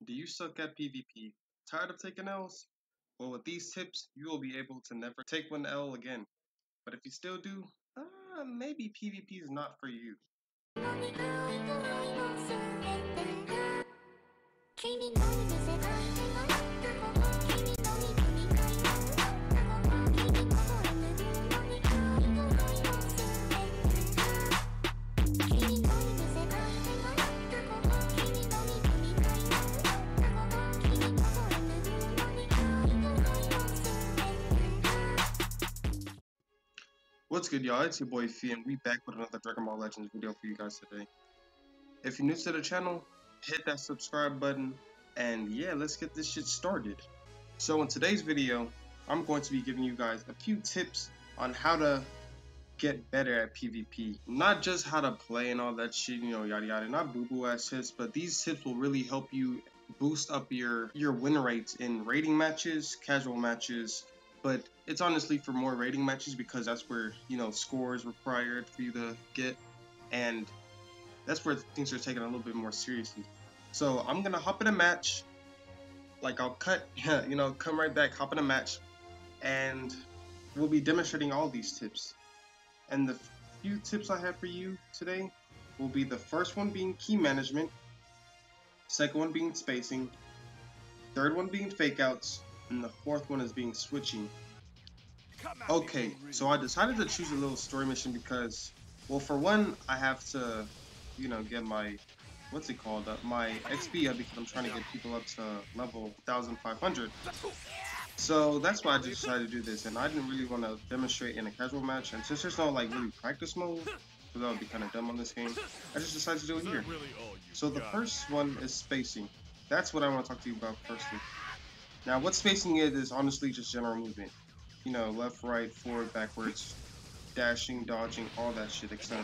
Do you suck at PvP? Tired of taking L's? Well, with these tips, you will be able to never take one L again. But if you still do, maybe PvP is not for you. What's good, y'all? It's your boy Fee, and we back with another Dragon Ball Legends video for you guys today. If you're new to the channel, hit that subscribe button, and yeah, let's get this shit started. So in today's video, I'm going to be giving you guys a few tips on how to get better at PvP. Not just how to play and all that shit, you know, yada yada, not boo-boo ass tips, but these tips will really help you boost up your win rates in rating matches, casual matches, but it's honestly for more rating matches because that's where, you know, score is required for you to get, and that's where things are taken a little bit more seriously. So I'm gonna hop in a match, like I'll cut, you know, come right back, hop in a match, and we'll be demonstrating all these tips. And the few tips I have for you today will be the first one being key management, second one being spacing, third one being fake outs, and the fourth one is being switching. Okay, so I decided to choose a little story mission because, well, for one, I have to, you know, get my, what's it called, my XP up because I'm trying to get people up to level 1500. So that's why I just decided to do this, and I didn't really want to demonstrate in a casual match, and since there's no like really practice mode, because that would be kind of dumb on this game, I just decided to do it here. So the first one is spacing. That's what I want to talk to you about firstly. Now what spacing is honestly just general movement. You know, left, right, forward, backwards, dashing, dodging, all that shit, etc.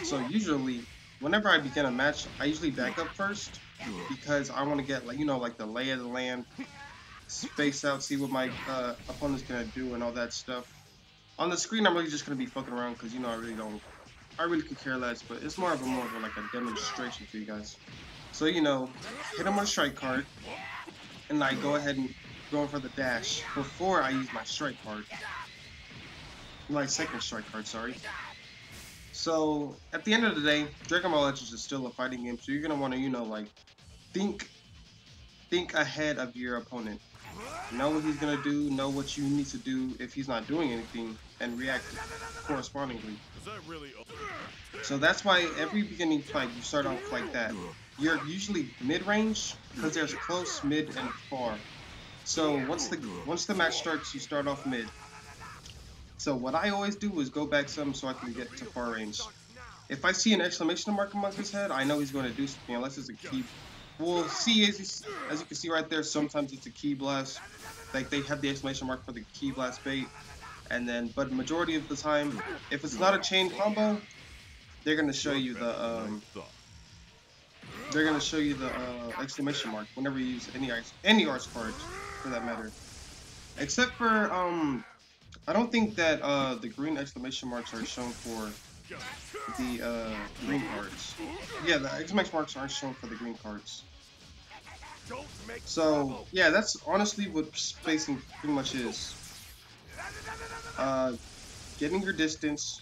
So usually, whenever I begin a match, I usually back up first, because I want to get, like, you know, like the lay of the land, space out, see what my opponent's gonna do and all that stuff. On the screen, I'm really just gonna be fucking around because, you know, I really could care less, but it's more of like a demonstration for you guys. So, you know, hit him with a strike card, and I go ahead and go for the dash before I use my strike card. My second strike card, sorry. So, at the end of the day, Dragon Ball Legends is still a fighting game, so you're gonna want to, you know, like, think ahead of your opponent. Know what he's gonna do, know what you need to do if he's not doing anything, and react correspondingly. So that's why every beginning fight you start off like that. You're usually mid-range because there's close, mid, and far. So once the match starts, you start off mid. So what I always do is go back some so I can get to far range. If I see an exclamation mark above his head, I know he's going to do something unless it's a key. Well, see, as you can see right there, sometimes it's a key blast. Like, they have the exclamation mark for the key blast bait, and then, but majority of the time, if it's not a chain combo, they're gonna show you the exclamation mark whenever you use any arts card, for that matter. Except for I don't think that the green exclamation marks are shown for the green cards. Yeah, the exclamation marks aren't shown for the green cards. So yeah, that's honestly what spacing pretty much is. Getting your distance,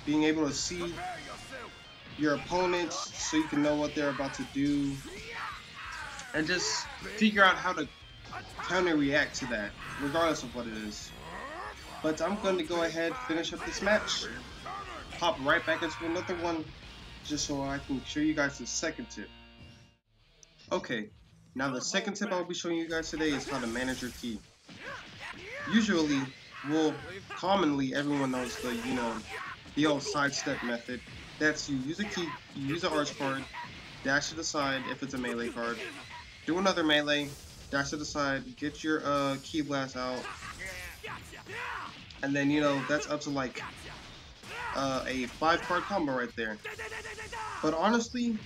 being able to see your opponents so you can know what they're about to do, and just figure out how to counter react to that, regardless of what it is. But I'm going to go ahead, finish up this match, hop right back into another one, just so I can show you guys the second tip. Okay, now the second tip I'll be showing you guys today is how to manage your ki. Usually, well, commonly everyone knows the, you know, the old sidestep method. That's you use a ki, you use an arch card, dash to the side if it's a melee card, do another melee, dash to the side, get your ki blast out, and then, you know, that's up to like a 5-card combo right there. But honestly,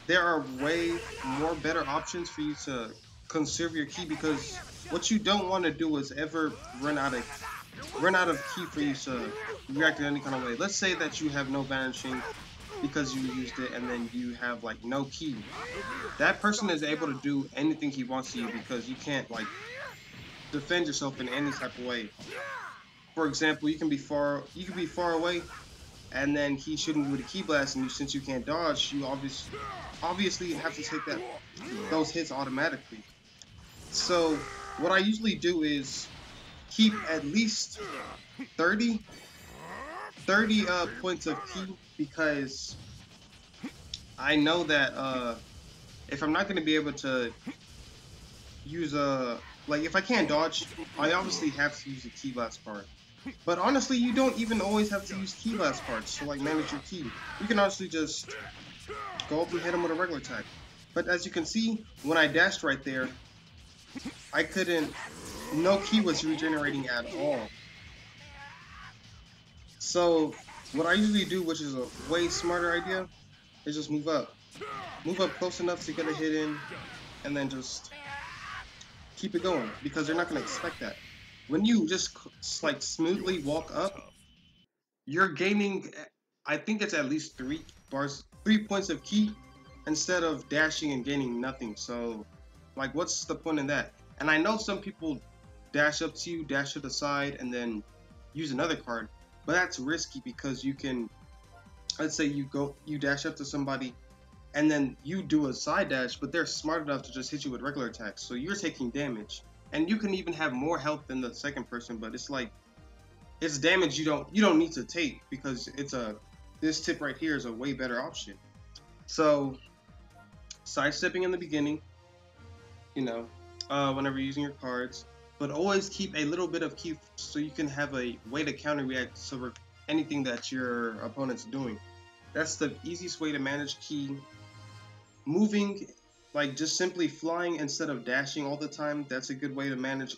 there are way more better options for you to conserve your ki, because what you don't want to do is ever run out of ki for you to react in any kind of way. Let's say that you have no vanishing, because you used it, and then you have like no ki. That person is able to do anything he wants to you because you can't like defend yourself in any type of way. For example, you can be far away, and then he's shooting you with a ki blast, and you, since you can't dodge, you obviously have to take those hits automatically. So what I usually do is keep at least 30 points of ki, because I know that if I'm not going to be able to use like if I can't dodge, I obviously have to use a ki blast card. But honestly, you don't even always have to use ki blast cards to like manage your ki. You can honestly just go up and hit him with a regular attack. But as you can see, when I dashed right there, I couldn't, no ki was regenerating at all. So what I usually do, which is a way smarter idea, is just move up. Move up close enough to get a hit in, and then just keep it going, because they're not going to expect that. When you just like smoothly walk up, you're gaining, I think it's at least 3 points of ki, instead of dashing and gaining nothing. So like, what's the point in that? And I know some people dash up to you, dash to the side, and then use another card, but that's risky because you can, let's say you dash up to somebody and then you do a side dash, but they're smart enough to just hit you with regular attacks, so you're taking damage, and you can even have more health than the second person, but it's like, it's damage you don't need to take, because this tip right here is a way better option. So sidestepping in the beginning, you know, whenever you're using your cards, but always keep a little bit of ki so you can have a way to counter react to anything that your opponent's doing. That's the easiest way to manage ki. Moving, like just simply flying instead of dashing all the time, that's a good way to manage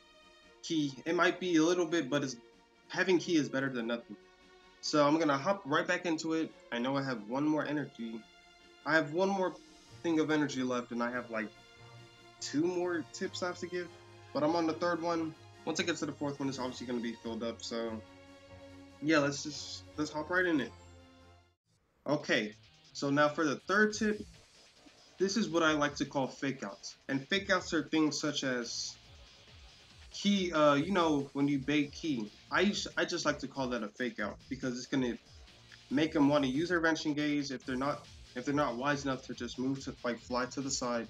ki. It might be a little bit, but having ki is better than nothing. So I'm gonna hop right back into it. I know I have one more energy. I have one more thing of energy left, and I have like 2 more tips I have to give, but I'm on the 3rd one. Once I get to the 4th one, it's obviously gonna be filled up. So yeah, let's hop right in it. Okay, so now for the 3rd tip, this is what I like to call fake outs. And fake outs are things such as ki, you know, when you bait ki. I just like to call that a fake out, because it's gonna make them want to use their vanishing gaze if they're not wise enough to just move to like fly to the side.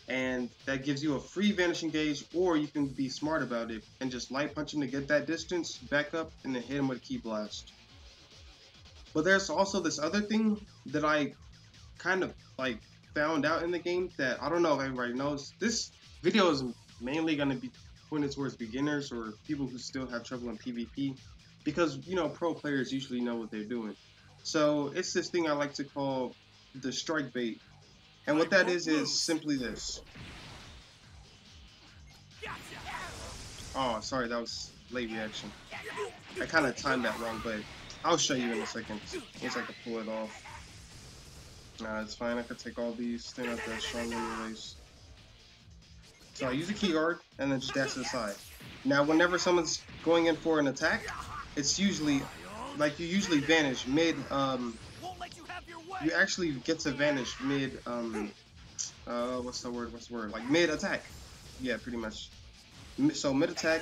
And that gives you a free vanishing gauge, or you can be smart about it and just light punch him to get that distance, back up, and then hit him with a ki blast. But there's also this other thing that I kind of like found out in the game that I don't know if everybody knows. This video is mainly going to be pointed towards beginners or people who still have trouble in PvP, because you know, pro players usually know what they're doing. So it's this thing I like to call the strike bait. And what that is simply this. Oh, sorry, that was late reaction. I kind of timed that wrong, but I'll show you in a second once I can pull it off. Nah, it's fine. I could take all these. They're not that strong anyways. So I use a ki guard and then just dash to the side. Now, whenever someone's going in for an attack, it's usually like you usually vanish mid. You actually get to vanish mid. What's the word? Like mid attack. Yeah, pretty much. So mid attack.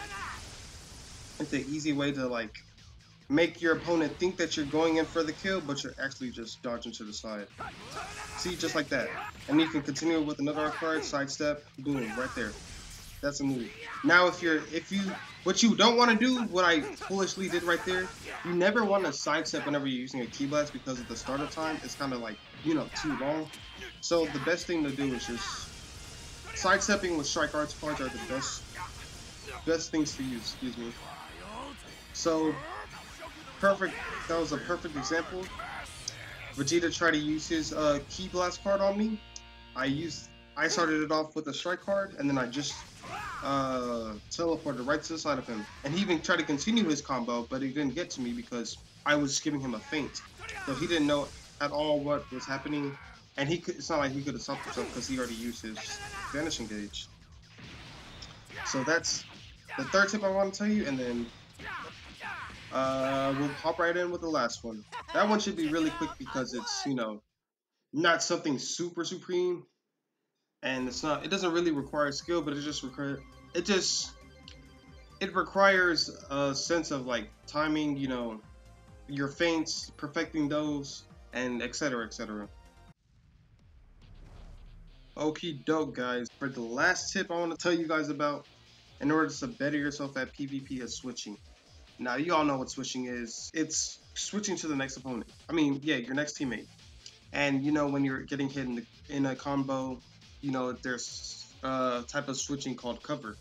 It's an easy way to like make your opponent think that you're going in for the kill, but you're actually just dodging to the side. See, just like that. And you can continue with another card, sidestep, boom, right there. That's a move. Now, what you don't want to do, what I foolishly did right there, you never want to sidestep whenever you're using a ki blast, because at the startup time, it's kind of like, you know, too long. So the best thing to do is just sidestepping with strike arts cards are the best things to use. Excuse me. So perfect. That was a perfect example. Vegeta tried to use his ki blast card on me. I started it off with a strike card, and then I just teleported right to the side of him. And he even tried to continue his combo, but he didn't get to me because I was giving him a feint. So he didn't know at all what was happening, and it's not like he could have stopped himself because he already used his vanishing gauge. So that's the 3rd tip I want to tell you, and then We'll hop right in with the last one. That one should be really quick because it's, you know, not something super supreme, and it doesn't really require skill, but it requires a sense of like timing, you know, your feints, perfecting those, and etc. etc. Okie doke, guys. For the last tip I want to tell you guys about, in order to better yourself at PvP, is switching. Now, you all know what switching is. It's switching to the next opponent. I mean, yeah, your next teammate. And you know, when you're getting hit in a combo, you know, there's a type of switching called cover,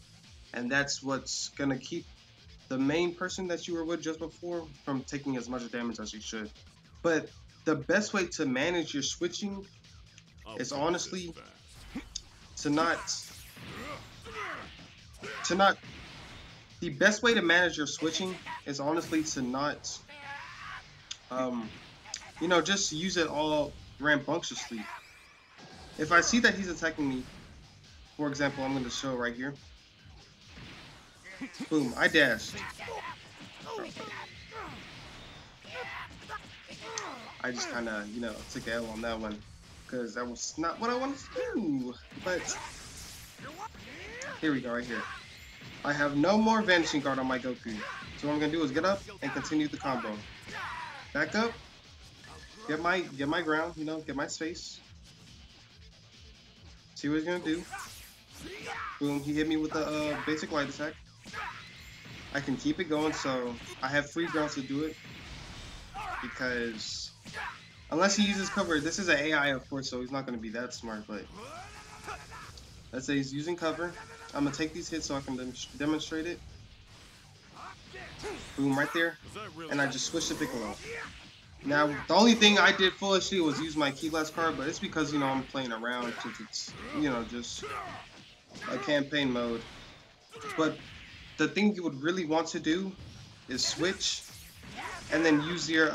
and that's what's gonna keep the main person that you were with just before from taking as much damage as you should. But the best way to manage your switching is honestly to not the best way to manage your switching is honestly to not you know, just use it all rambunctiously. If I see that he's attacking me, for example, I'm going to show right here. Boom, I dashed. I just kind of, you know, took an L on that one because that was not what I wanted to do. But here we go, right here. I have no more Vanishing Guard on my Goku. So what I'm going to do is get up and continue the combo. Back up. Get my ground, you know, get my space. See what he's gonna do. Boom, he hit me with the basic light attack. I can keep it going, so I have free grounds to do it. Because unless he uses cover, this is an AI of course, so he's not gonna be that smart, but let's say he's using cover. I'm gonna take these hits so I can demonstrate it. Boom, right there. And I just switched to Piccolo. Now, the only thing I did foolishly was use my Key Blast card, but it's because, you know, I'm playing around since it's, you know, just a campaign mode. But the thing you would really want to do is switch and then use your,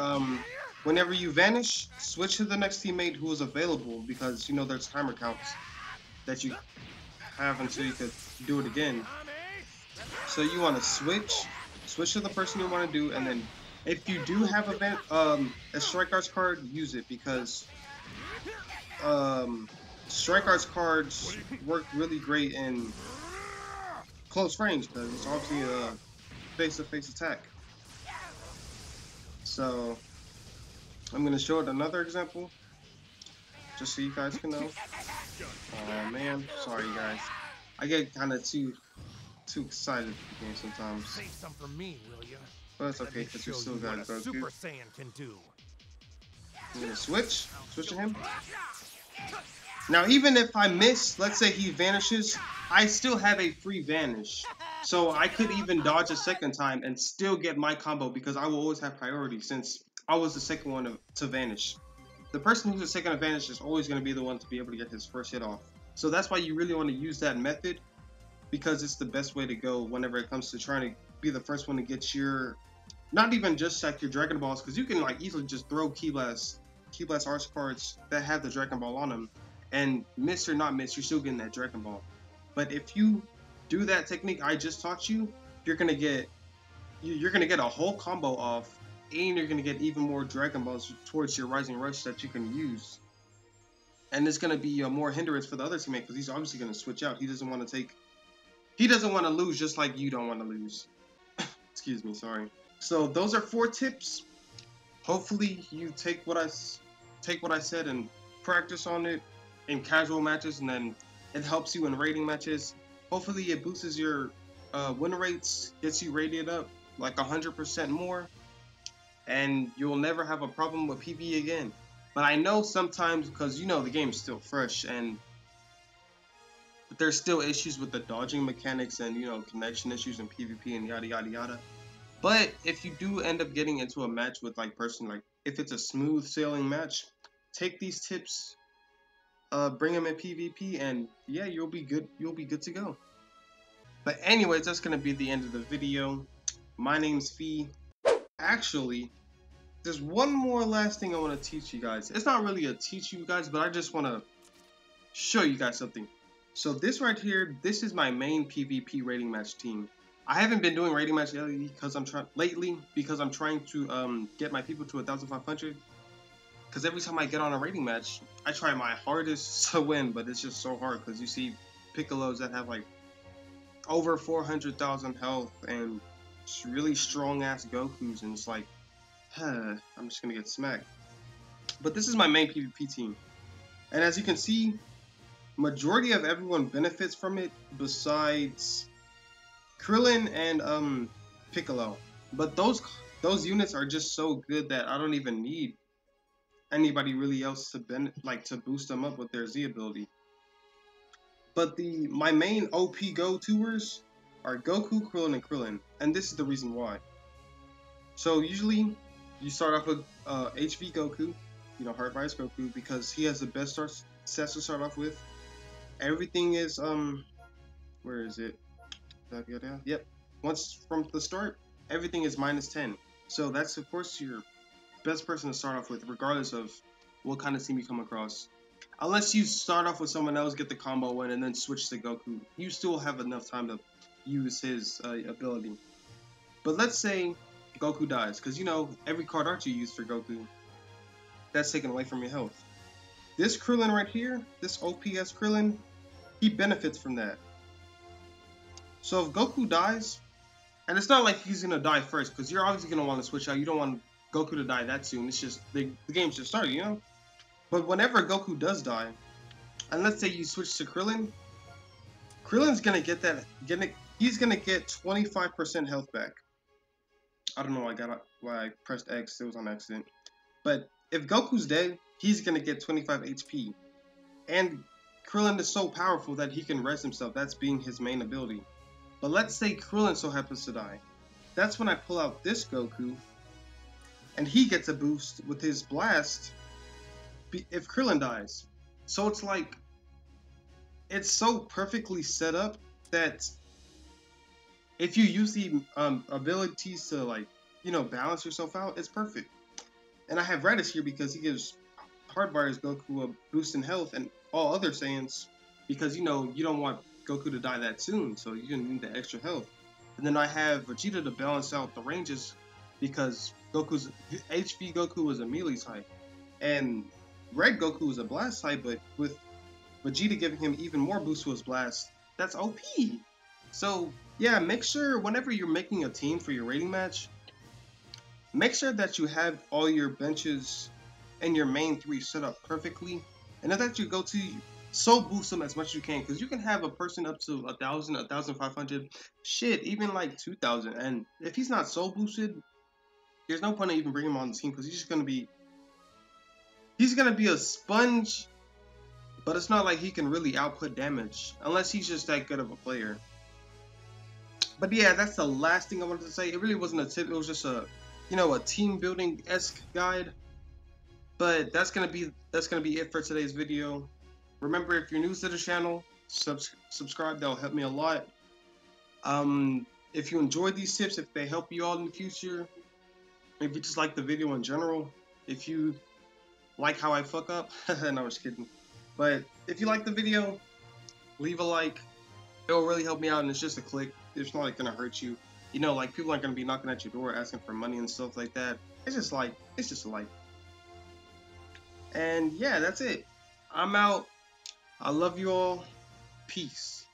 whenever you vanish, switch to the next teammate who is available because, you know, there's timer counts that you have until you could do it again. So you want to switch to the person you want to do, and then if you do have a Strike Arts card, use it because Strike Arts cards work really great in close range because it's obviously a face-to-face attack. So I'm going to show it another example just so you guys can know. Oh man, sorry guys. I get kind of too excited for the game sometimes. Save some for me, will you? But it's okay because we still got Goku. Super Saiyan can do. I'm gonna switch to him. Now, even if I miss, let's say he vanishes, I still have a free vanish. So I could even dodge a second time and still get my combo because I will always have priority since I was the second one to vanish. The person who's the second to vanish is always going to be the one to be able to get his first hit off. So that's why you really want to use that method because it's the best way to go whenever it comes to trying to be the first one to get your, not even just like your Dragon Balls, because you can like easily just throw Key Blast Arts cards that have the Dragon Ball on them, and miss or not miss, you're still getting that Dragon Ball. But if you do that technique I just taught you, you're gonna get a whole combo off, and you're gonna get even more Dragon Balls towards your Rising Rush that you can use. And it's gonna be more hindrance for the other teammate because he's obviously gonna switch out. He doesn't want to lose just like you don't want to lose. Excuse me, sorry. So those are 4 tips. Hopefully you take what I said and practice on it in casual matches, and then it helps you in rating matches. Hopefully it boosts your win rates, gets you rated up like 100% more, and you'll never have a problem with PvE again. But I know sometimes, because you know the game's still fresh and there's still issues with the dodging mechanics and, you know, connection issues in PvP and yada yada yada. But if you do end up getting into a match with like if it's a smooth sailing match, take these tips, bring them in PvP, and yeah, you'll be good to go. But anyways, that's gonna be the end of the video. My name's Fee. Actually, there's one more last thing I want to teach you guys. It's not really a teach you guys, but I just want to show you guys something. So this right here, this is my main PvP rating match team. I haven't been doing rating match lately because I'm trying to get my people to 1,500. Because every time I get on a rating match, I try my hardest to win, but it's just so hard because you see Piccolos that have like over 400,000 health and really strong ass Gokus, and it's like, I'm just gonna get smacked. But this is my main PvP team, and as you can see, majority of everyone benefits from it besides Krillin and Piccolo. But those units are just so good that I don't even need anybody really else to to boost them up with their Z ability. But my main OP go-toers are Goku, Krillin, and Krillin, and this is the reason why. So usually you start off with HV Goku, you know, Heart Virus Goku, because he has the best sets to start off with. Everything is where is it? Yep. Once from the start, everything is -10. So that's of course your best person to start off with, regardless of what kind of team you come across. Unless you start off with someone else, get the combo win, and then switch to Goku, you still have enough time to use his ability. But let's say Goku dies, because you know every card art you use for Goku, that's taken away from your health. This Krillin right here, this OPS Krillin, he benefits from that. So if Goku dies, and it's not like he's gonna die first, because you're obviously gonna want to switch out. You don't want Goku to die that soon. It's just the game's just started, you know. But whenever Goku does die, and let's say you switch to Krillin, Krillin's gonna get that. He's gonna get 25% health back. I don't know why I pressed X. It was on accident. But if Goku's dead, he's gonna get 25 HP. And Krillin is so powerful that he can rest himself. That's being his main ability. But let's say Krillin so happens to die. That's when I pull out this Goku, and he gets a boost with his blast if Krillin dies. So it's like, it's so perfectly set up that if you use the abilities to, like, you know, balance yourself out, it's perfect. And I have Raditz here because he gives Heart Virus Goku a boost in health, and all other Saiyans, because you know you don't want Goku to die that soon, so you're gonna need the extra health. And then I have Vegeta to balance out the ranges, because HV Goku is a melee type, and Red Goku is a blast type, but with Vegeta giving him even more boost to his blast, that's OP. So yeah, make sure whenever you're making a team for your rating match, make sure that you have all your benches and your main 3 set up perfectly, and that you go to boost them as much as you can, because you can have a person up to 1,000, 1,500, shit, even like 2,000, and if he's not soul boosted, there's no point in even bringing him on the team, because he's gonna be a sponge, but it's not like he can really output damage unless he's just that good of a player. But yeah, that's the last thing I wanted to say. It really wasn't a tip, it was just a, you know, a team building-esque guide. But that's gonna be it for today's video. Remember, if you're new to the channel, subscribe. That'll help me a lot. If you enjoyed these tips, if they help you all in the future, if you just like the video in general, if you like how I fuck up, no, I'm just kidding. But if you like the video, leave a like. It'll really help me out, and it's just a click. It's not like gonna hurt you. You know, like, people aren't gonna be knocking at your door asking for money and stuff like that. It's just a like. And yeah, that's it. I'm out. I love you all. Peace.